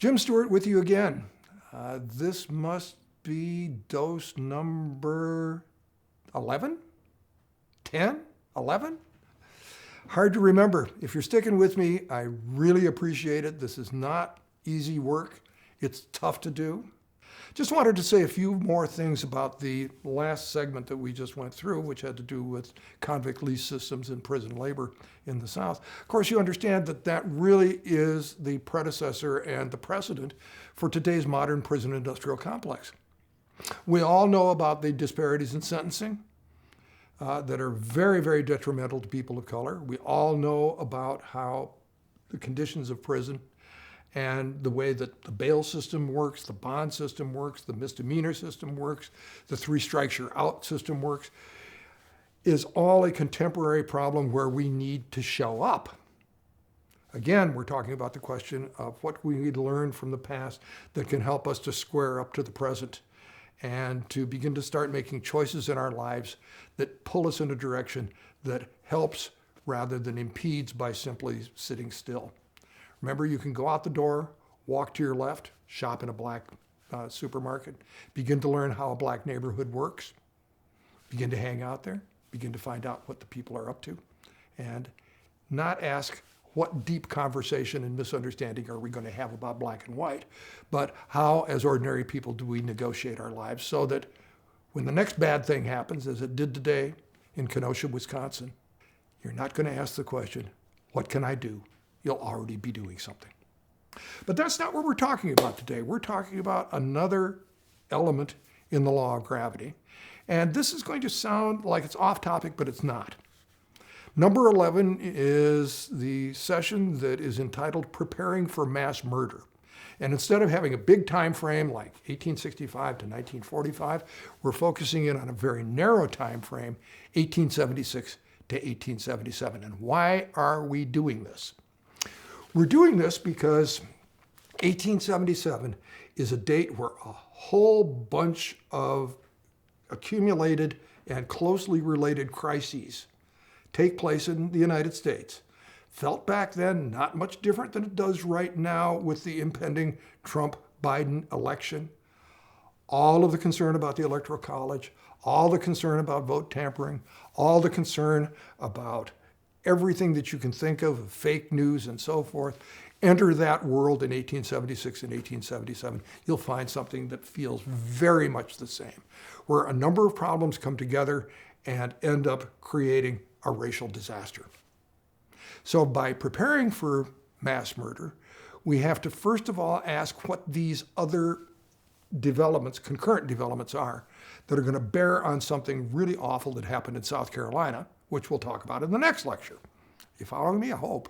Jim Stewart with you again. This must be dose number 11? 10? 11? Hard to remember. If you're sticking with me, I really appreciate it. This is not easy work. It's tough to do. Just wanted to say a few more things about the last segment that we just went through, which had to do with convict lease systems and prison labor in the South. Of course, you understand that that really is the predecessor and the precedent for today's modern prison industrial complex. We all know about the disparities in sentencing that are very, very detrimental to people of color. We all know about how the conditions of prison and the way that the bail system works, the bond system works, the misdemeanor system works, the 3 strikes you're out system works, is all a contemporary problem where we need to show up. Again, we're talking about the question of what we need to learn from the past that can help us to square up to the present and to begin to start making choices in our lives that pull us in a direction that helps rather than impedes by simply sitting still. Remember, you can go out the door, walk to your left, shop in a black supermarket, begin to learn how a black neighborhood works, begin to hang out there, begin to find out what the people are up to, and not ask what deep conversation and misunderstanding are we going to have about black and white, but how, as ordinary people, do we negotiate our lives so that when the next bad thing happens, as it did today in Kenosha, Wisconsin, you're not going to ask the question, what can I do? You'll already be doing something. But that's not what we're talking about today. We're talking about another element in the law of gravity. And this is going to sound like it's off topic, but it's not. Number 11 is the session that is entitled Preparing for Mass Murder. And instead of having a big time frame like 1865 to 1945, we're focusing in on a very narrow time frame, 1876 to 1877. And why are we doing this? We're doing this because 1877 is a date where a whole bunch of accumulated and closely related crises take place in the United States. Felt back then not much different than it does right now with the impending Trump-Biden election. All of the concern about the Electoral College, all the concern about vote tampering, all the concern about everything that you can think of, fake news and so forth. Enter that world in 1876 and 1877. You'll find something that feels very much the same, where a number of problems come together and end up creating a racial disaster. So by preparing for mass murder, we have to first of all ask what these other developments, concurrent developments are, that are going to bear on something really awful that happened in South Carolina, which we'll talk about in the next lecture. You following me? I hope.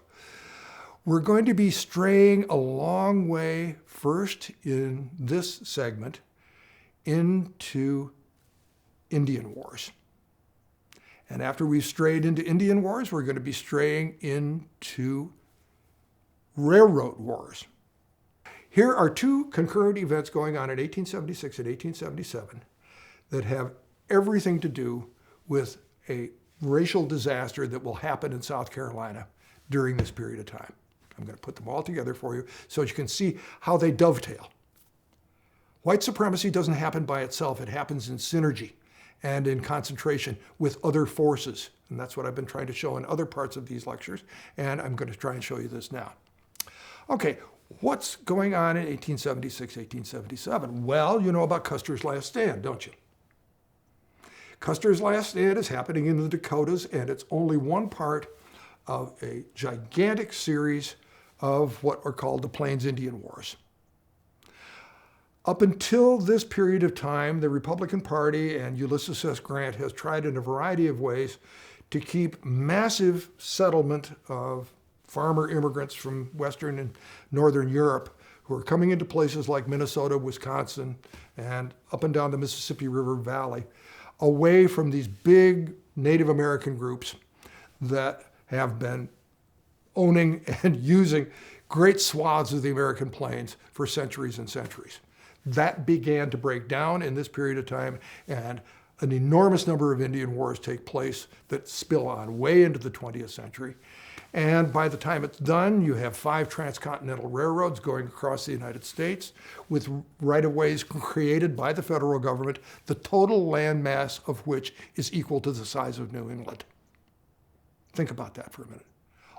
We're going to be straying a long way first in this segment into Indian Wars. And after we've strayed into Indian Wars, we're going to be straying into railroad wars. Here are 2 concurrent events going on in 1876 and 1877 that have everything to do with a racial disaster that will happen in South Carolina during this period of time. I'm going to put them all together for you so you can see how they dovetail. White supremacy doesn't happen by itself. It happens in synergy and in concentration with other forces. And that's what I've been trying to show in other parts of these lectures. And I'm going to try and show you this now. Okay, what's going on in 1876, 1877? Well, you know about Custer's Last Stand, don't you? Custer's Last Stand is happening in the Dakotas, and it's only one part of a gigantic series of what are called the Plains Indian Wars. Up until this period of time, the Republican Party and Ulysses S. Grant has tried in a variety of ways to keep massive settlement of farmer immigrants from Western and Northern Europe who are coming into places like Minnesota, Wisconsin, and up and down the Mississippi River Valley, away from these big Native American groups that have been owning and using great swaths of the American plains for centuries and centuries. That began to break down in this period of time, and an enormous number of Indian wars take place that spill on way into the 20th century. And by the time it's done, you have 5 transcontinental railroads going across the United States with right-of-ways created by the federal government, the total land mass of which is equal to the size of New England. Think about that for a minute.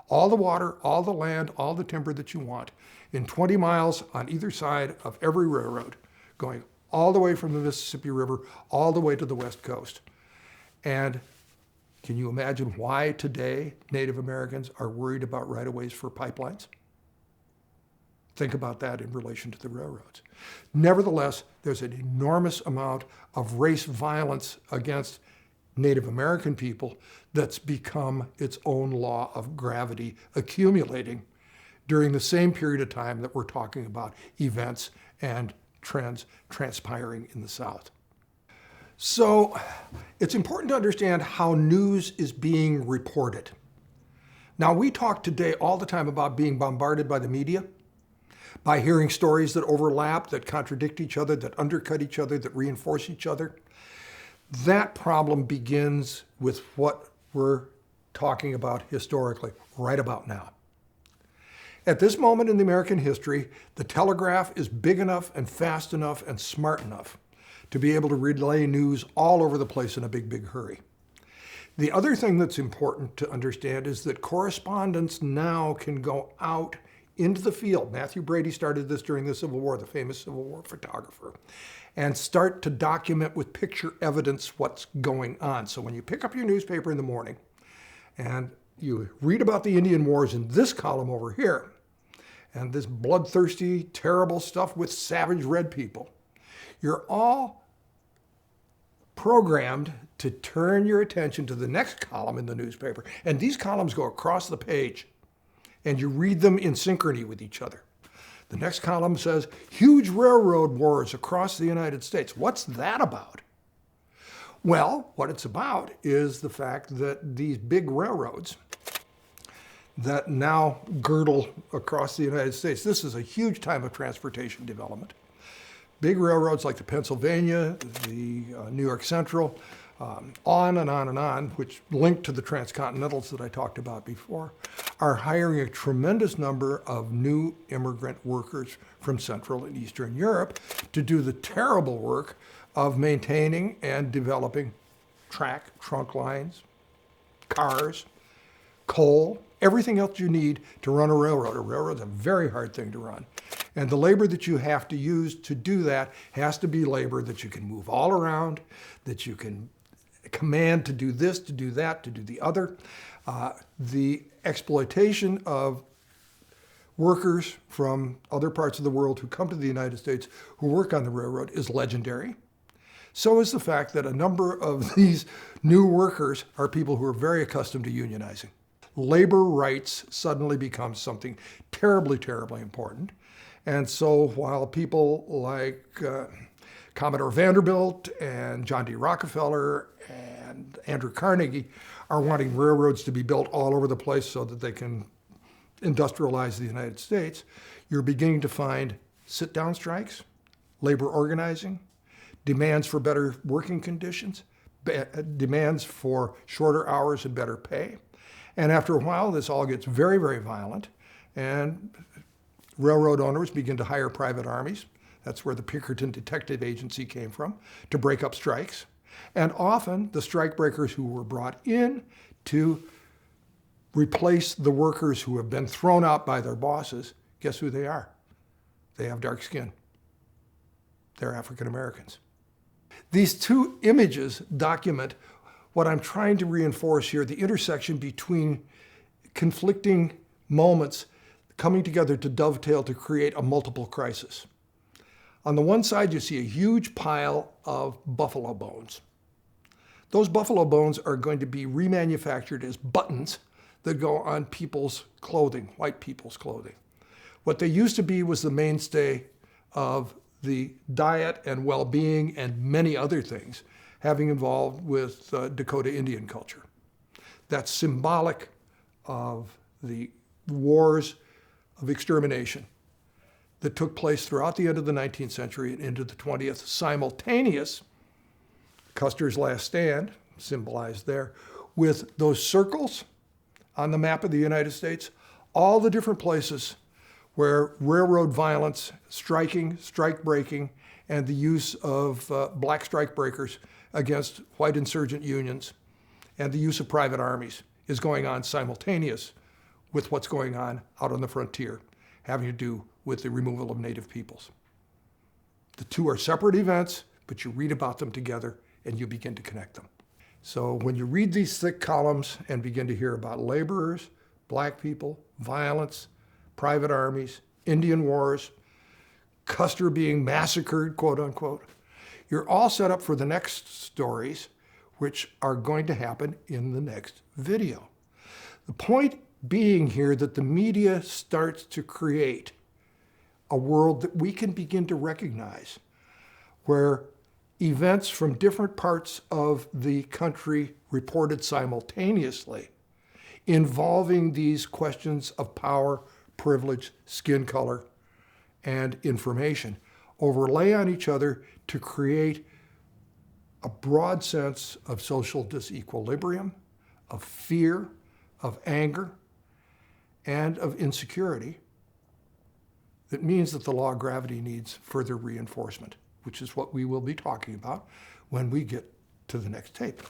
All the water, all the land, all the timber that you want in 20 miles on either side of every railroad, going all the way from the Mississippi River, all the way to the West Coast. And can you imagine why today Native Americans are worried about right-of-ways for pipelines? Think about that in relation to the railroads. Nevertheless, there's an enormous amount of race violence against Native American people that's become its own law of gravity, accumulating during the same period of time that we're talking about events and trends transpiring in the South. So it's important to understand how news is being reported. Now, we talk today all the time about being bombarded by the media, by hearing stories that overlap, that contradict each other, that undercut each other, that reinforce each other. That problem begins with what we're talking about historically, right about now. At this moment in the American history, the telegraph is big enough and fast enough and smart enough to be able to relay news all over the place in a big, big hurry. The other thing that's important to understand is that correspondents now can go out into the field. Matthew Brady started this during the Civil War, the famous Civil War photographer, and start to document with picture evidence what's going on. So when you pick up your newspaper in the morning and you read about the Indian Wars in this column over here, and this bloodthirsty, terrible stuff with savage red people, you're all programmed to turn your attention to the next column in the newspaper. And these columns go across the page, and you read them in synchrony with each other. The next column says, huge railroad wars across the United States. What's that about? Well, what it's about is the fact that these big railroads that now girdle across the United States, this is a huge time of transportation development. Big railroads like the Pennsylvania, the New York Central, on and on and on, which link to the transcontinentals that I talked about before, are hiring a tremendous number of new immigrant workers from Central and Eastern Europe to do the terrible work of maintaining and developing trunk lines, cars, coal, everything else you need to run a railroad. A railroad's a very hard thing to run. And the labor that you have to use to do that has to be labor that you can move all around, that you can command to do this, to do that, to do the other. The exploitation of workers from other parts of the world who come to the United States who work on the railroad is legendary. So is the fact that a number of these new workers are people who are very accustomed to unionizing. Labor rights suddenly become something terribly, terribly important. And so while people like Commodore Vanderbilt and John D. Rockefeller and Andrew Carnegie are wanting railroads to be built all over the place so that they can industrialize the United States, you're beginning to find sit-down strikes, labor organizing, demands for better working conditions, demands for shorter hours and better pay. And after a while, this all gets very, very violent, and railroad owners begin to hire private armies. That's where the Pinkerton Detective Agency came from, to break up strikes. And often, the strikebreakers who were brought in to replace the workers who have been thrown out by their bosses, guess who they are? They have dark skin. They're African Americans. These two images document what I'm trying to reinforce here, the intersection between conflicting moments coming together to dovetail to create a multiple crisis. On the one side, you see a huge pile of buffalo bones. Those buffalo bones are going to be remanufactured as buttons that go on people's clothing, white people's clothing. What they used to be was the mainstay of the diet and well-being and many other things having involved with Dakota Indian culture. That's symbolic of the wars of extermination that took place throughout the end of the 19th century and into the 20th, simultaneous Custer's last stand, symbolized there, with those circles on the map of the United States, all the different places where railroad violence, striking, strike breaking, and the use of black strike breakers against white insurgent unions and the use of private armies is going on simultaneous with what's going on out on the frontier, having to do with the removal of native peoples. The two are separate events, but you read about them together and you begin to connect them. So when you read these thick columns and begin to hear about laborers, black people, violence, private armies, Indian wars, Custer being massacred, quote unquote, you're all set up for the next stories, which are going to happen in the next video. The point being here that the media starts to create a world that we can begin to recognize, where events from different parts of the country reported simultaneously, involving these questions of power, privilege, skin color, and information, overlay on each other to create a broad sense of social disequilibrium, of fear, of anger, and of insecurity. That means that the law of gravity needs further reinforcement, which is what we will be talking about when we get to the next tape.